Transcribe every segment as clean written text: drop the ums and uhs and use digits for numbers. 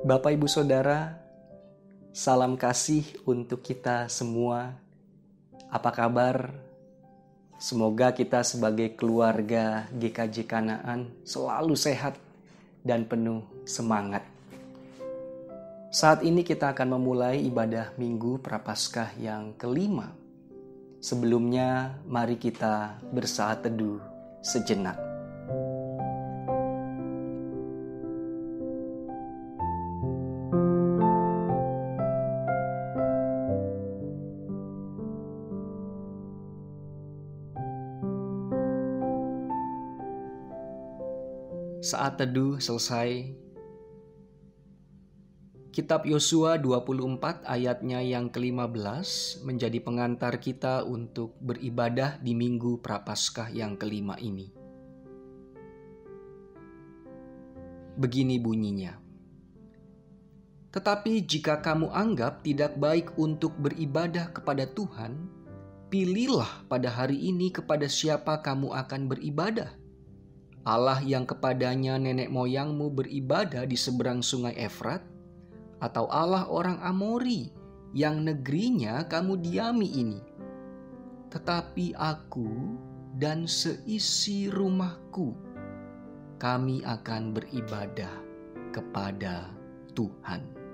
Bapak, Ibu, Saudara, salam kasih untuk kita semua. Apa kabar? Semoga kita sebagai keluarga GKJ Kanaan selalu sehat dan penuh semangat. Saat ini kita akan memulai ibadah Minggu Prapaskah yang kelima. Sebelumnya, mari kita bersaat teduh sejenak. Saat teduh selesai, Kitab Yosua 24 ayatnya yang ke-15 menjadi pengantar kita untuk beribadah di Minggu Prapaskah yang kelima ini. Begini bunyinya. Tetapi jika kamu anggap tidak baik untuk beribadah kepada Tuhan, pilihlah pada hari ini kepada siapa kamu akan beribadah. Allah yang kepadanya nenek moyangmu beribadah di seberang sungai Efrat, atau Allah orang Amori yang negerinya kamu diami ini. Tetapi aku dan seisi rumahku, kami akan beribadah kepada Tuhan.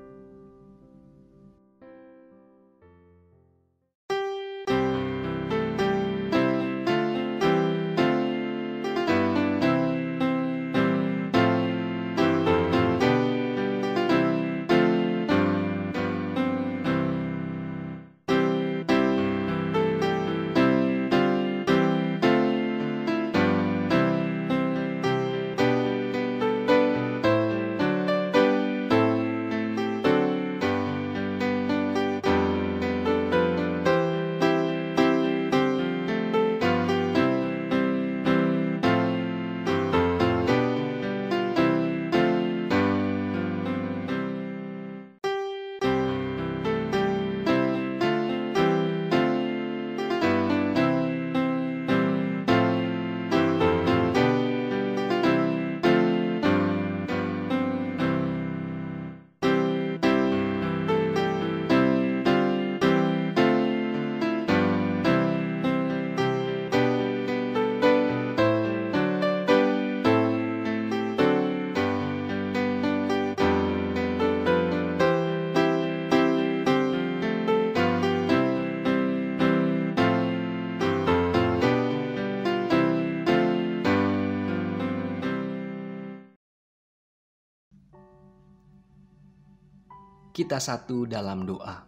Kita satu dalam doa.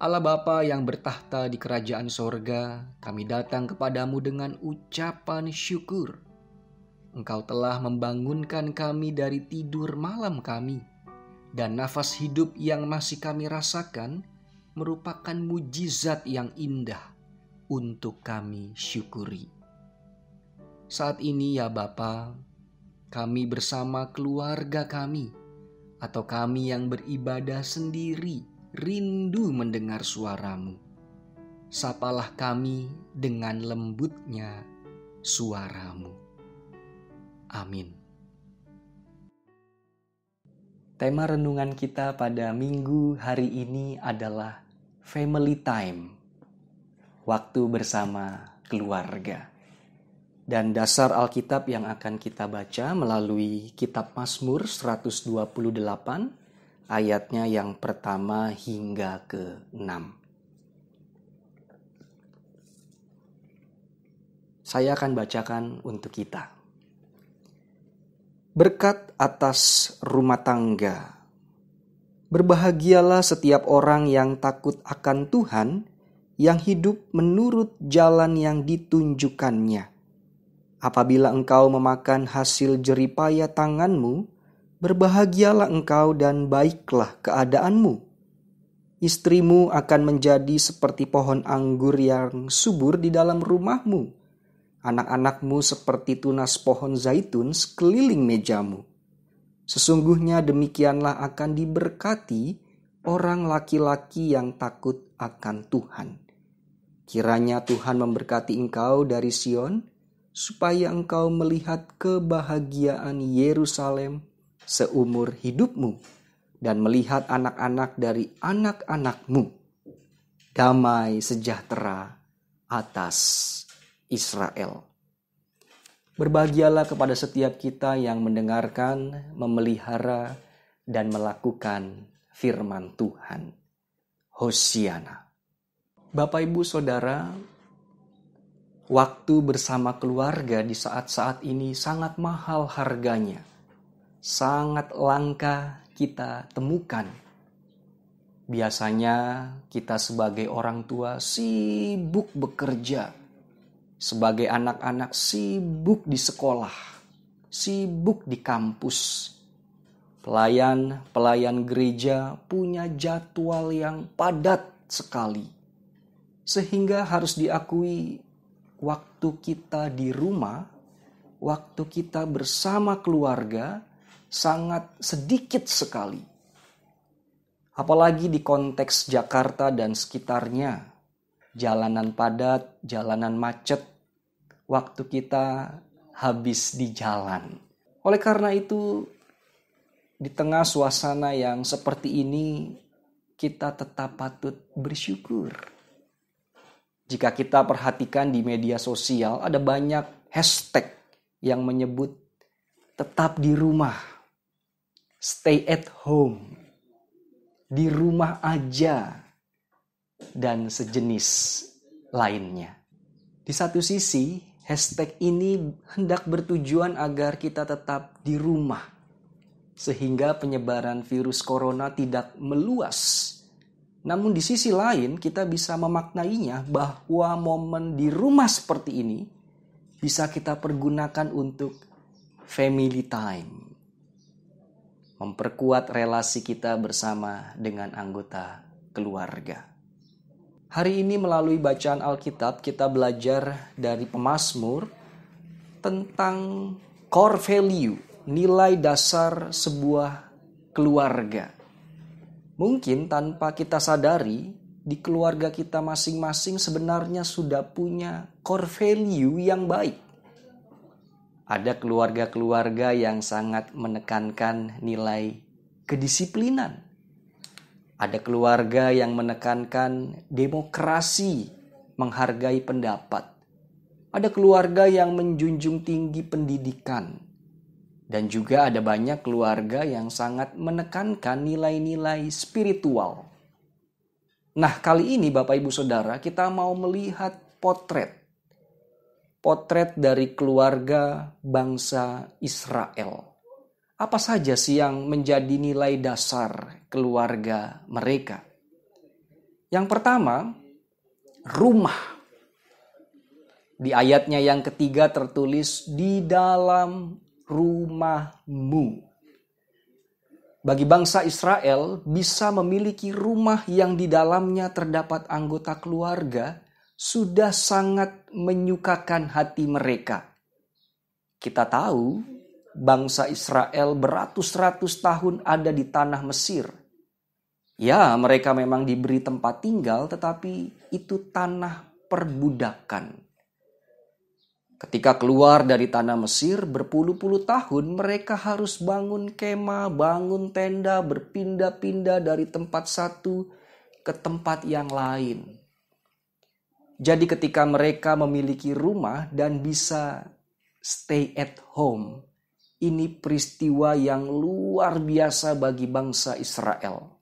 Allah Bapa yang bertahta di kerajaan sorga, kami datang kepadamu dengan ucapan syukur. Engkau telah membangunkan kami dari tidur malam kami, dan nafas hidup yang masih kami rasakan merupakan mujizat yang indah untuk kami syukuri. Saat ini ya Bapa, kami bersama keluarga kami, atau kami yang beribadah sendiri, rindu mendengar suaramu. Sapalah kami dengan lembutnya suaramu. Amin. Tema renungan kita pada minggu hari ini adalah family time, waktu bersama keluarga. Dan dasar Alkitab yang akan kita baca melalui kitab Mazmur 128 ayatnya yang pertama hingga ke-6. Saya akan bacakan untuk kita. Berkat atas rumah tangga. Berbahagialah setiap orang yang takut akan Tuhan, yang hidup menurut jalan yang ditunjukkannya. Apabila engkau memakan hasil jeripaya tanganmu, berbahagialah engkau dan baiklah keadaanmu. Istrimu akan menjadi seperti pohon anggur yang subur di dalam rumahmu. Anak-anakmu seperti tunas pohon zaitun sekeliling mejamu. Sesungguhnya demikianlah akan diberkati orang laki-laki yang takut akan Tuhan. Kiranya Tuhan memberkati engkau dari Sion, supaya engkau melihat kebahagiaan Yerusalem seumur hidupmu dan melihat anak-anak dari anak-anakmu. Damai sejahtera atas Israel. Berbahagialah kepada setiap kita yang mendengarkan, memelihara, dan melakukan firman Tuhan. Hosiana. Bapak, Ibu, Saudara, waktu bersama keluarga di saat-saat ini sangat mahal harganya. Sangat langka kita temukan. Biasanya kita sebagai orang tua sibuk bekerja. Sebagai anak-anak sibuk di sekolah. Sibuk di kampus. Pelayan gereja punya jadwal yang padat sekali. Sehingga harus diakui waktu kita di rumah, waktu kita bersama keluarga sangat sedikit sekali. Apalagi di konteks Jakarta dan sekitarnya. Jalanan padat, jalanan macet, waktu kita habis di jalan. Oleh karena itu, di tengah suasana yang seperti ini, kita tetap patut bersyukur. Jika kita perhatikan di media sosial, ada banyak hashtag yang menyebut tetap di rumah, stay at home, di rumah aja, dan sejenis lainnya. Di satu sisi, hashtag ini hendak bertujuan agar kita tetap di rumah, sehingga penyebaran virus corona tidak meluas. Namun di sisi lain, kita bisa memaknainya bahwa momen di rumah seperti ini bisa kita pergunakan untuk family time. Memperkuat relasi kita bersama dengan anggota keluarga. Hari ini melalui bacaan Alkitab kita belajar dari pemazmur tentang core value, nilai dasar sebuah keluarga. Mungkin tanpa kita sadari, di keluarga kita masing-masing sebenarnya sudah punya core value yang baik. Ada keluarga-keluarga yang sangat menekankan nilai kedisiplinan. Ada keluarga yang menekankan demokrasi, menghargai pendapat. Ada keluarga yang menjunjung tinggi pendidikan. Dan juga ada banyak keluarga yang sangat menekankan nilai-nilai spiritual. Nah, kali ini Bapak Ibu Saudara, kita mau melihat potret dari keluarga bangsa Israel. Apa saja sih yang menjadi nilai dasar keluarga mereka? Yang pertama, rumah. Di ayatnya yang ketiga tertulis, di dalam rumahmu. Bagi bangsa Israel, bisa memiliki rumah yang di dalamnya terdapat anggota keluarga sudah sangat menyukakan hati mereka. Kita tahu bangsa Israel beratus-ratus tahun ada di tanah Mesir. Ya, mereka memang diberi tempat tinggal, tetapi itu tanah perbudakan. Ketika keluar dari tanah Mesir berpuluh-puluh tahun, mereka harus bangun kemah, bangun tenda, berpindah-pindah dari tempat satu ke tempat yang lain. Jadi ketika mereka memiliki rumah dan bisa stay at home, ini peristiwa yang luar biasa bagi bangsa Israel.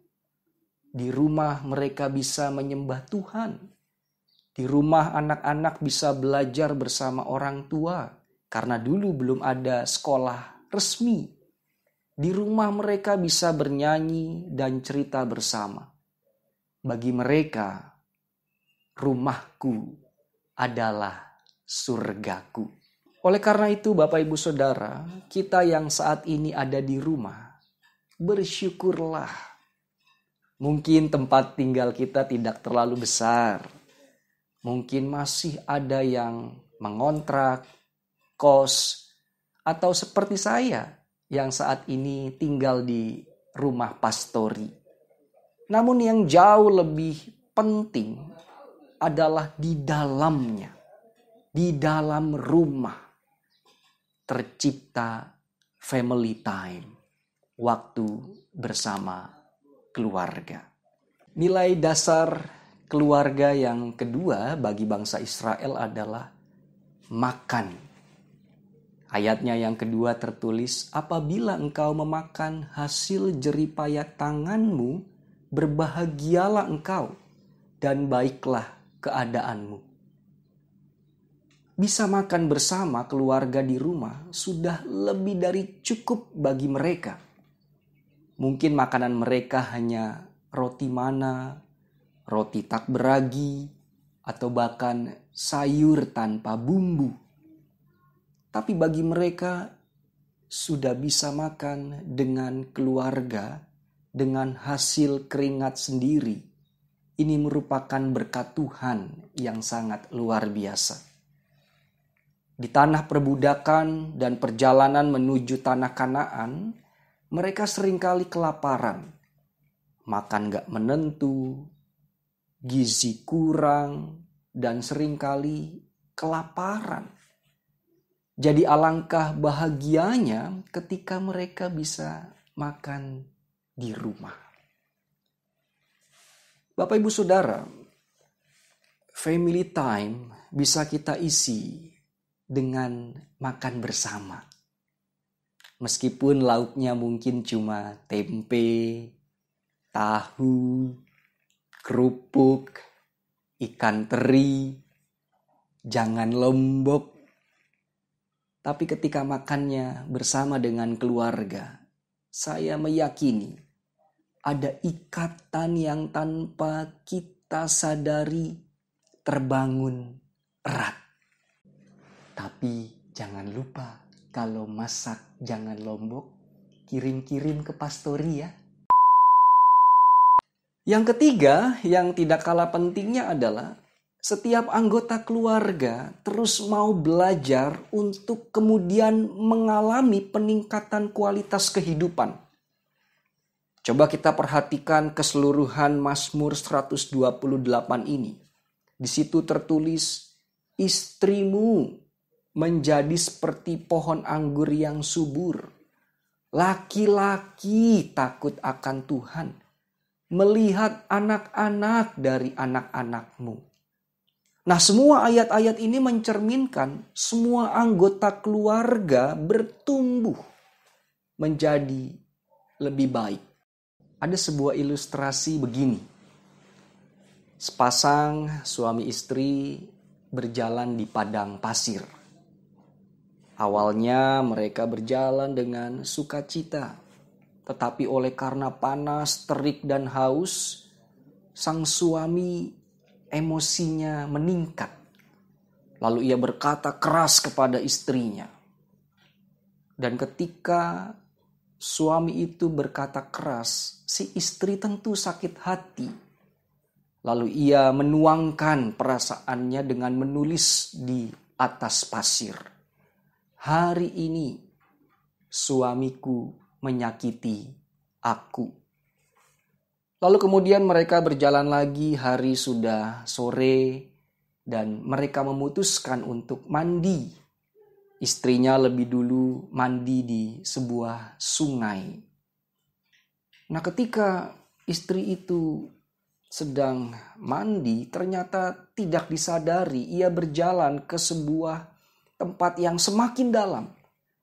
Di rumah mereka bisa menyembah Tuhan. Di rumah anak-anak bisa belajar bersama orang tua, karena dulu belum ada sekolah resmi. Di rumah mereka bisa bernyanyi dan cerita bersama. Bagi mereka, rumahku adalah surgaku. Oleh karena itu Bapak Ibu Saudara, kita yang saat ini ada di rumah, bersyukurlah. Mungkin tempat tinggal kita tidak terlalu besar. Mungkin masih ada yang mengontrak, kos, atau seperti saya yang saat ini tinggal di rumah pastori. Namun yang jauh lebih penting adalah di dalamnya, di dalam rumah tercipta family time. waktu bersama keluarga. Nilai dasar keluarga yang kedua bagi bangsa Israel adalah makan. Ayatnya yang kedua tertulis, apabila engkau memakan hasil jeripaya tanganmu, berbahagialah engkau dan baiklah keadaanmu. Bisa makan bersama keluarga di rumah sudah lebih dari cukup bagi mereka. Mungkin makanan mereka hanya roti mana, roti tak beragi, atau bahkan sayur tanpa bumbu. Tapi bagi mereka sudah bisa makan dengan keluarga, dengan hasil keringat sendiri. Ini merupakan berkat Tuhan yang sangat luar biasa. Di tanah perbudakan dan perjalanan menuju tanah Kanaan, mereka seringkali kelaparan. Makan gak menentu, gizi kurang, dan seringkali kelaparan. Jadi alangkah bahagianya ketika mereka bisa makan di rumah. Bapak Ibu Saudara, family time bisa kita isi dengan makan bersama. Meskipun lauknya mungkin cuma tempe, tahu, kerupuk, ikan teri, jangan lombok. Tapi ketika makannya bersama dengan keluarga, saya meyakini ada ikatan yang tanpa kita sadari terbangun erat. Tapi jangan lupa kalau masak jangan lombok, kirim-kirim ke Pastori ya. Yang ketiga yang tidak kalah pentingnya adalah setiap anggota keluarga terus mau belajar untuk kemudian mengalami peningkatan kualitas kehidupan. Coba kita perhatikan keseluruhan Mazmur 128 ini. Di situ tertulis, istrimu menjadi seperti pohon anggur yang subur. Laki-laki takut akan Tuhan, melihat anak-anak dari anak-anakmu. Nah, semua ayat-ayat ini mencerminkan semua anggota keluarga bertumbuh menjadi lebih baik. Ada sebuah ilustrasi begini. Sepasang suami istri berjalan di padang pasir. Awalnya mereka berjalan dengan sukacita, tetapi oleh karena panas, terik, dan haus, sang suami emosinya meningkat. Lalu ia berkata keras kepada istrinya. Dan ketika suami itu berkata keras, si istri tentu sakit hati. Lalu ia menuangkan perasaannya dengan menulis di atas pasir. Hari ini suamiku menyakiti aku. Lalu kemudian mereka berjalan lagi, hari sudah sore dan mereka memutuskan untuk mandi. Istrinya lebih dulu mandi di sebuah sungai. Nah, ketika istri itu sedang mandi, ternyata tidak disadari ia berjalan ke sebuah tempat yang semakin dalam.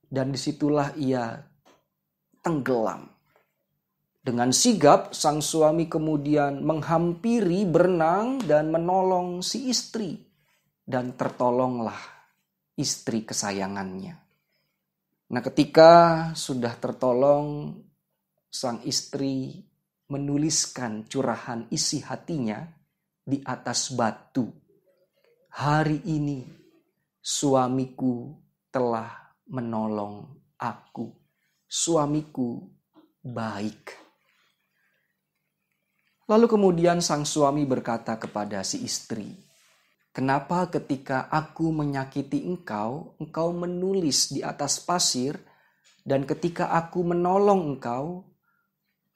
Dan disitulah ia tenggelam. Dengan sigap, sang suami kemudian menghampiri, berenang, dan menolong si istri. Dan tertolonglah istri kesayangannya. Nah, ketika sudah tertolong, sang istri menuliskan curahan isi hatinya di atas batu. Hari ini suamiku telah menolong aku. Suamiku baik. Lalu kemudian sang suami berkata kepada si istri, kenapa ketika aku menyakiti engkau, engkau menulis di atas pasir, dan ketika aku menolong engkau,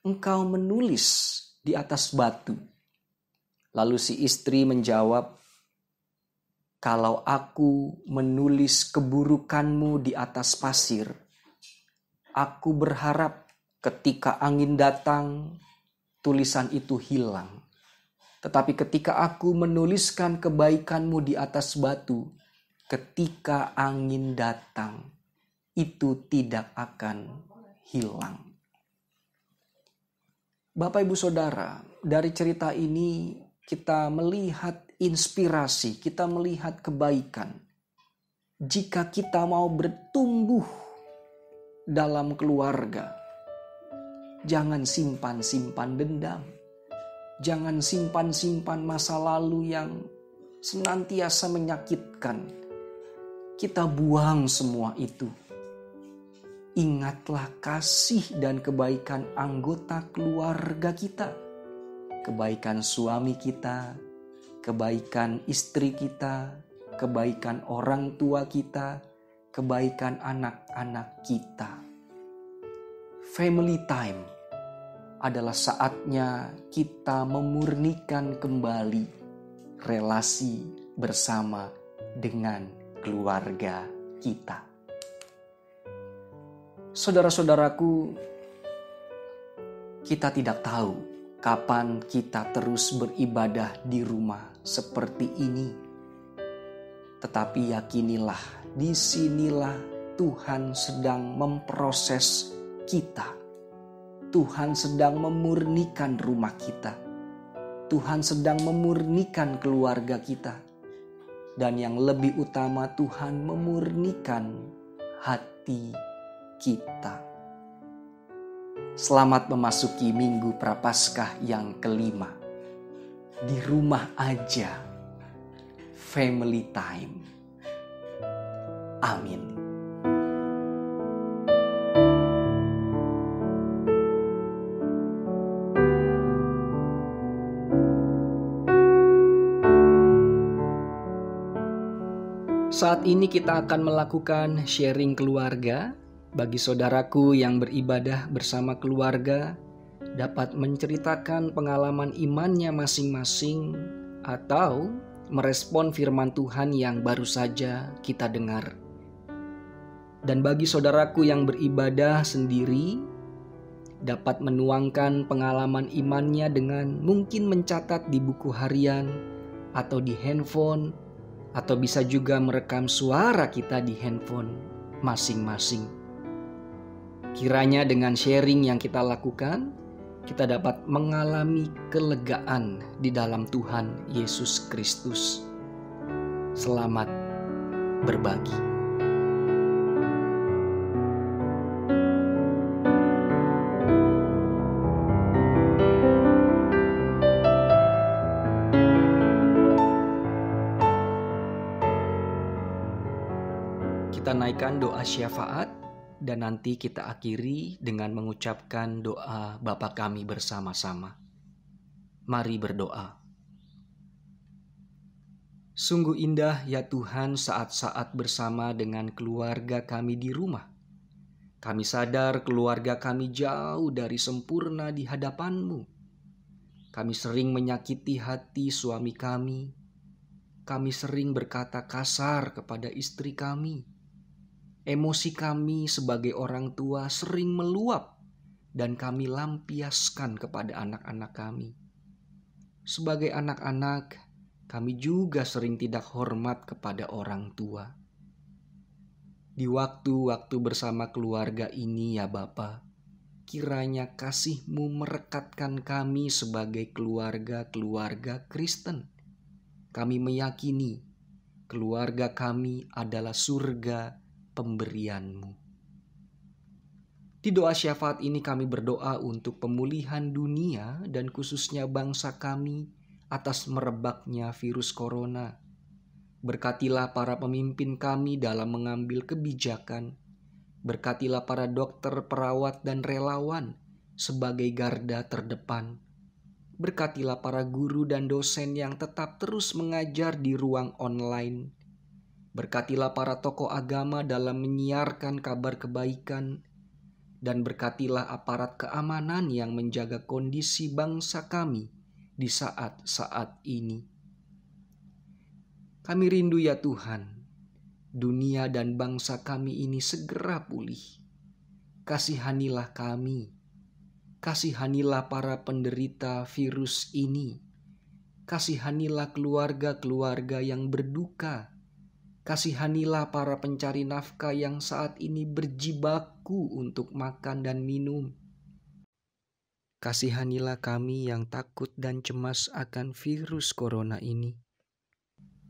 engkau menulis di atas batu? Lalu si istri menjawab, kalau aku menulis keburukanmu di atas pasir, aku berharap Ketika angin datang, tulisan itu hilang. Tetapi ketika aku menuliskan kebaikan-Mu di atas batu, ketika angin datang, itu tidak akan hilang. Bapak Ibu Saudara, dari cerita ini kita melihat inspirasi, kita melihat kebaikan. Jika kita mau bertumbuh dalam keluarga, jangan simpan-simpan dendam. Jangan simpan-simpan masa lalu yang senantiasa menyakitkan. Kita buang semua itu. Ingatlah kasih dan kebaikan anggota keluarga kita. Kebaikan suami kita, kebaikan istri kita, kebaikan orang tua kita, kebaikan anak-anak kita. Family time adalah saatnya kita memurnikan kembali relasi bersama dengan keluarga kita. Saudara-saudaraku, kita tidak tahu kapan kita terus beribadah di rumah seperti ini. Tetapi yakinilah, disinilah Tuhan sedang memproses kita. Tuhan sedang memurnikan rumah kita. Tuhan sedang memurnikan keluarga kita. Dan yang lebih utama, Tuhan memurnikan hati kita. Selamat memasuki Minggu Prapaskah yang kelima. Di rumah aja, family time. Amin. Saat ini kita akan melakukan sharing keluarga. Bagi saudaraku yang beribadah bersama keluarga, dapat menceritakan pengalaman imannya masing-masing atau merespon firman Tuhan yang baru saja kita dengar. Dan bagi saudaraku yang beribadah sendiri, dapat menuangkan pengalaman imannya dengan mungkin mencatat di buku harian atau di handphone, atau bisa juga merekam suara kita di handphone masing-masing. Kiranya dengan sharing yang kita lakukan, kita dapat mengalami kelegaan di dalam Tuhan Yesus Kristus. Selamat berbagi. Kita naikkan doa syafaat. Dan nanti kita akhiri dengan mengucapkan doa Bapa kami bersama-sama. Mari berdoa. Sungguh indah ya Tuhan saat-saat bersama dengan keluarga kami di rumah. Kami sadar keluarga kami jauh dari sempurna di hadapan-Mu. Kami sering menyakiti hati suami kami. Kami sering berkata kasar kepada istri kami. Emosi kami sebagai orang tua sering meluap dan kami lampiaskan kepada anak-anak kami. Sebagai anak-anak, kami juga sering tidak hormat kepada orang tua. Di waktu-waktu bersama keluarga ini ya Bapa, kiranya kasih-Mu merekatkan kami sebagai keluarga-keluarga Kristen. Kami meyakini keluarga kami adalah surga pemberian-Mu. Di doa syafaat ini kami berdoa untuk pemulihan dunia dan khususnya bangsa kami atas merebaknya virus corona. Berkatilah para pemimpin kami dalam mengambil kebijakan. Berkatilah para dokter, perawat, dan relawan sebagai garda terdepan. Berkatilah para guru dan dosen yang tetap terus mengajar di ruang online. Berkatilah para tokoh agama dalam menyiarkan kabar kebaikan, dan berkatilah aparat keamanan yang menjaga kondisi bangsa kami di saat-saat ini. Kami rindu ya Tuhan, dunia dan bangsa kami ini segera pulih. Kasihanilah kami, Kasihanilah para penderita virus ini. Kasihanilah keluarga-keluarga yang berduka. Kasihanilah para pencari nafkah yang saat ini berjibaku untuk makan dan minum. Kasihanilah kami yang takut dan cemas akan virus corona ini.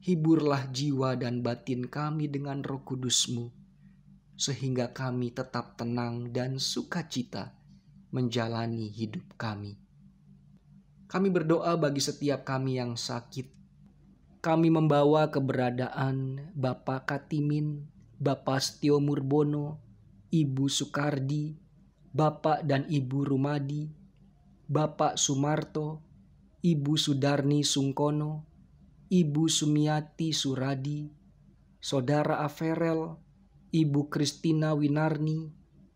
Hiburlah jiwa dan batin kami dengan Roh Kudus-Mu, sehingga kami tetap tenang dan sukacita menjalani hidup kami. Kami berdoa bagi setiap kami yang sakit. Kami membawa keberadaan Bapak Katimin, Bapak Setio Murbono, Ibu Sukardi, Bapak dan Ibu Rumadi, Bapak Sumarto, Ibu Sudarni Sungkono, Ibu Sumiati Suradi, Saudara Averel, Ibu Kristina Winarni,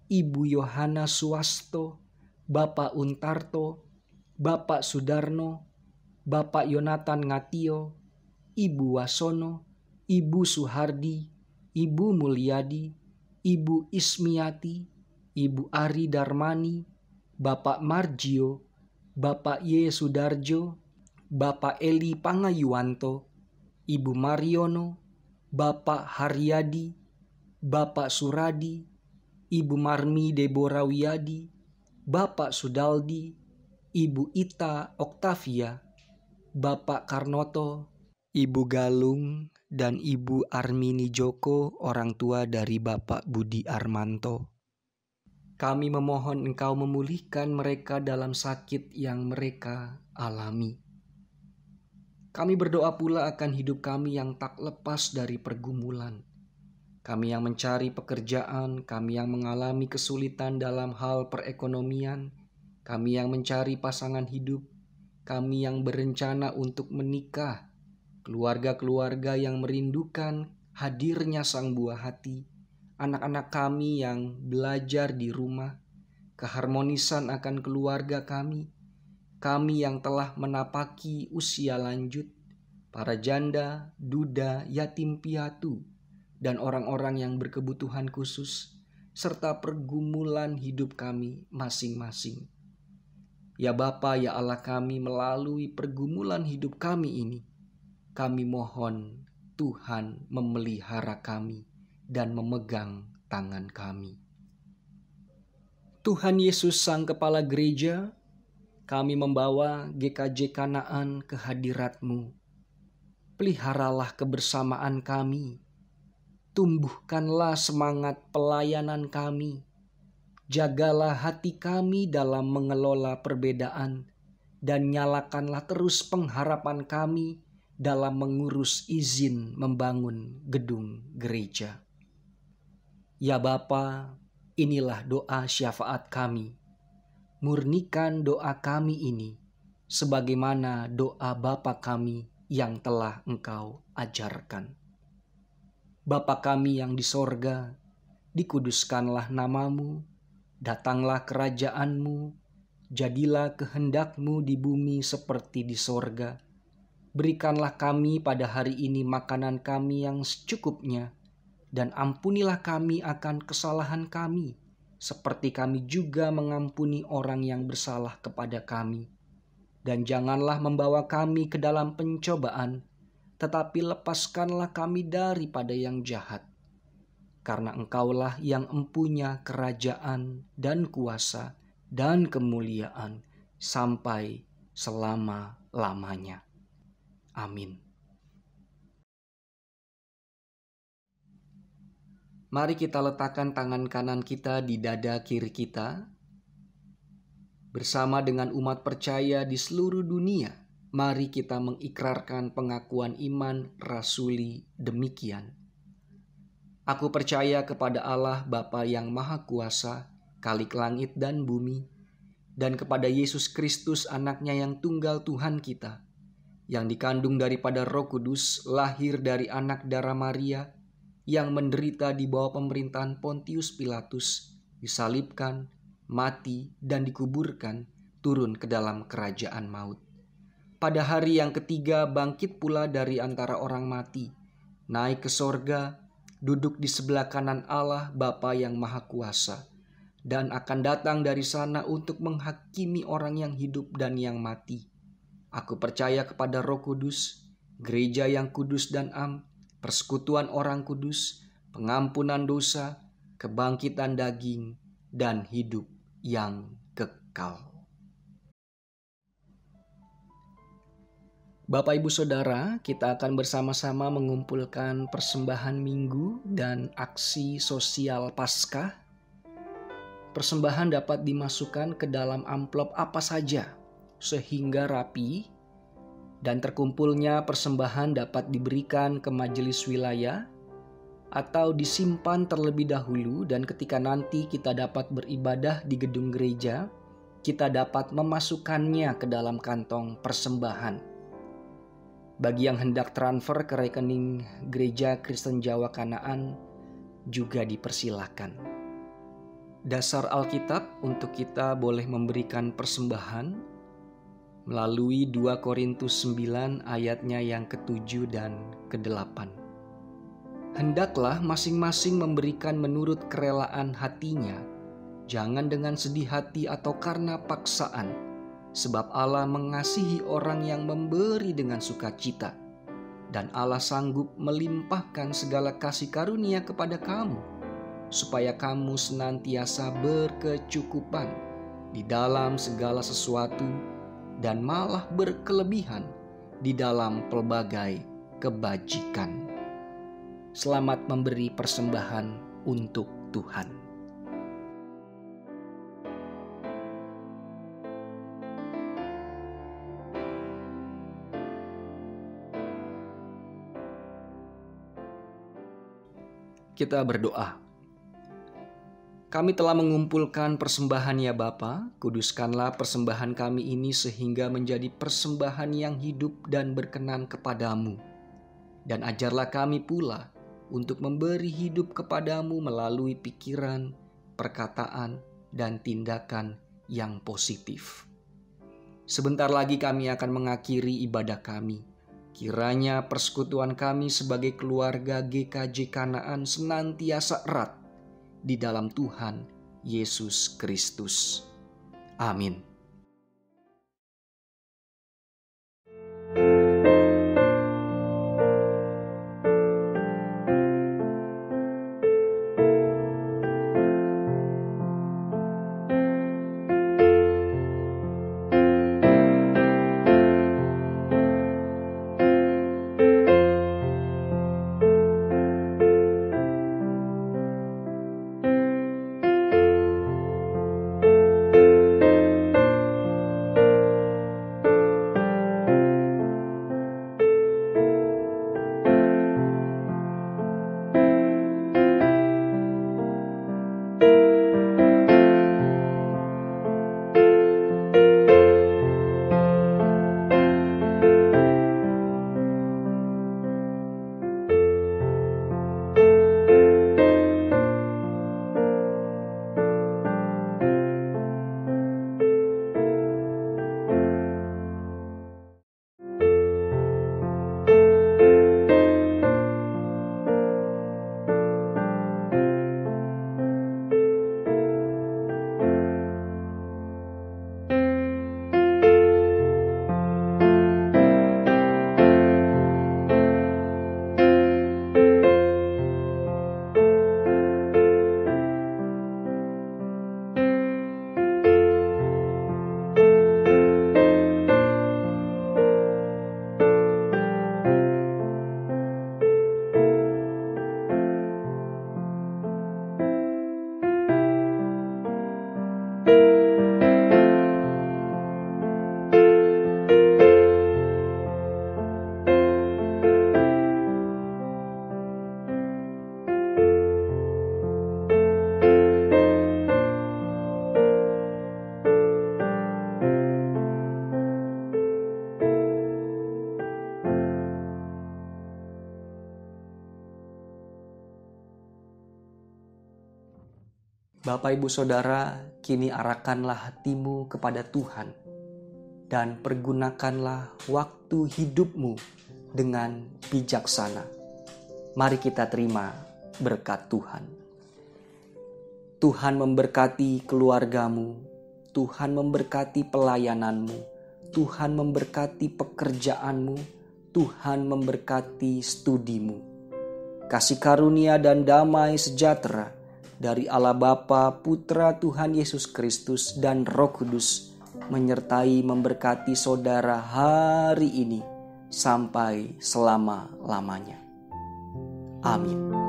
Ibu Yohana Suwasto, Bapak Untarto, Bapak Sudarno, Bapak Yonatan Ngatio, Ibu Wasono, Ibu Suhardi, Ibu Mulyadi, Ibu Ismiati, Ibu Ari Darmani, Bapak Margio, Bapak Y. Sudarjo, Bapak Eli Pangayuwanto, Ibu Mariono, Bapak Haryadi, Bapak Suradi, Ibu Marmi Deborah Wiyadi, Bapak Sudaldi, Ibu Ita Oktavia, Bapak Karnoto, Ibu Galung, dan Ibu Armini Joko, orang tua dari Bapak Budi Armanto. Kami memohon Engkau memulihkan mereka dalam sakit yang mereka alami. Kami berdoa pula akan hidup kami yang tak lepas dari pergumulan. Kami yang mencari pekerjaan, kami yang mengalami kesulitan dalam hal perekonomian, kami yang mencari pasangan hidup, kami yang berencana untuk menikah, keluarga-keluarga yang merindukan hadirnya Sang Buah Hati, anak-anak kami yang belajar di rumah, keharmonisan akan keluarga kami yang telah menapaki usia lanjut, para janda, duda, yatim piatu, dan orang-orang yang berkebutuhan khusus, serta pergumulan hidup kami masing-masing. Ya Bapa, ya Allah kami, melalui pergumulan hidup kami ini, kami mohon Tuhan memelihara kami dan memegang tangan kami. Tuhan Yesus Sang Kepala Gereja, kami membawa GKJ Kanaan ke hadirat-Mu. Peliharalah kebersamaan kami. Tumbuhkanlah semangat pelayanan kami. Jagalah hati kami dalam mengelola perbedaan, dan nyalakanlah terus pengharapan kami dalam mengurus izin membangun gedung gereja. Ya Bapa, inilah doa syafaat kami. Murnikan doa kami ini sebagaimana doa Bapa kami yang telah Engkau ajarkan. Bapa kami yang di sorga, dikuduskanlah nama-Mu, datanglah kerajaan-Mu, jadilah kehendak-Mu di bumi seperti di sorga. Berikanlah kami pada hari ini makanan kami yang secukupnya, dan ampunilah kami akan kesalahan kami, seperti kami juga mengampuni orang yang bersalah kepada kami. Dan janganlah membawa kami ke dalam pencobaan, tetapi lepaskanlah kami daripada yang jahat. Karena Engkaulah yang empunya kerajaan dan kuasa dan kemuliaan sampai selama-lamanya. Amin. Mari kita letakkan tangan kanan kita di dada kiri kita. Bersama dengan umat percaya di seluruh dunia, mari kita mengikrarkan pengakuan iman rasuli demikian. Aku percaya kepada Allah Bapa yang Maha Kuasa, Khalik langit dan bumi, dan kepada Yesus Kristus anaknya yang tunggal Tuhan kita, yang dikandung daripada Roh Kudus, lahir dari anak darah Maria, yang menderita di bawah pemerintahan Pontius Pilatus, disalibkan, mati, dan dikuburkan, turun ke dalam kerajaan maut. Pada hari yang ketiga bangkit pula dari antara orang mati, naik ke sorga, duduk di sebelah kanan Allah Bapa yang Maha Kuasa, dan akan datang dari sana untuk menghakimi orang yang hidup dan yang mati. Aku percaya kepada Roh Kudus, gereja yang kudus dan am, persekutuan orang kudus, pengampunan dosa, kebangkitan daging, dan hidup yang kekal. Bapak Ibu Saudara, kita akan bersama-sama mengumpulkan persembahan minggu dan aksi sosial Paskah. Persembahan dapat dimasukkan ke dalam amplop apa saja sehingga rapi, dan terkumpulnya persembahan dapat diberikan ke majelis wilayah atau disimpan terlebih dahulu, dan ketika nanti kita dapat beribadah di gedung gereja, kita dapat memasukkannya ke dalam kantong persembahan. Bagi yang hendak transfer ke rekening Gereja Kristen Jawa Kanaan juga dipersilakan. Dasar Alkitab untuk kita boleh memberikan persembahan melalui 2 Korintus 9 ayatnya yang ke-7 dan ke-8. Hendaklah masing-masing memberikan menurut kerelaan hatinya, jangan dengan sedih hati atau karena paksaan, sebab Allah mengasihi orang yang memberi dengan sukacita, dan Allah sanggup melimpahkan segala kasih karunia kepada kamu, supaya kamu senantiasa berkecukupan di dalam segala sesuatu, dan malah berkelebihan di dalam pelbagai kebajikan. Selamat memberi persembahan untuk Tuhan. Kita berdoa. Kami telah mengumpulkan persembahan ya Bapa, kuduskanlah persembahan kami ini sehingga menjadi persembahan yang hidup dan berkenan kepadamu. Dan ajarlah kami pula untuk memberi hidup kepadamu melalui pikiran, perkataan, dan tindakan yang positif. Sebentar lagi kami akan mengakhiri ibadah kami. Kiranya persekutuan kami sebagai keluarga GKJ Kanaan senantiasa erat di dalam Tuhan Yesus Kristus. Amin. Bapak Ibu Saudara, kini arahkanlah hatimu kepada Tuhan dan pergunakanlah waktu hidupmu dengan bijaksana. Mari kita terima berkat Tuhan. Tuhan memberkati keluargamu, Tuhan memberkati pelayananmu, Tuhan memberkati pekerjaanmu, Tuhan memberkati studimu. Kasih karunia dan damai sejahtera dari Allah Bapa, Putra Tuhan Yesus Kristus, dan Roh Kudus menyertai memberkati saudara hari ini sampai selama-lamanya. Amin.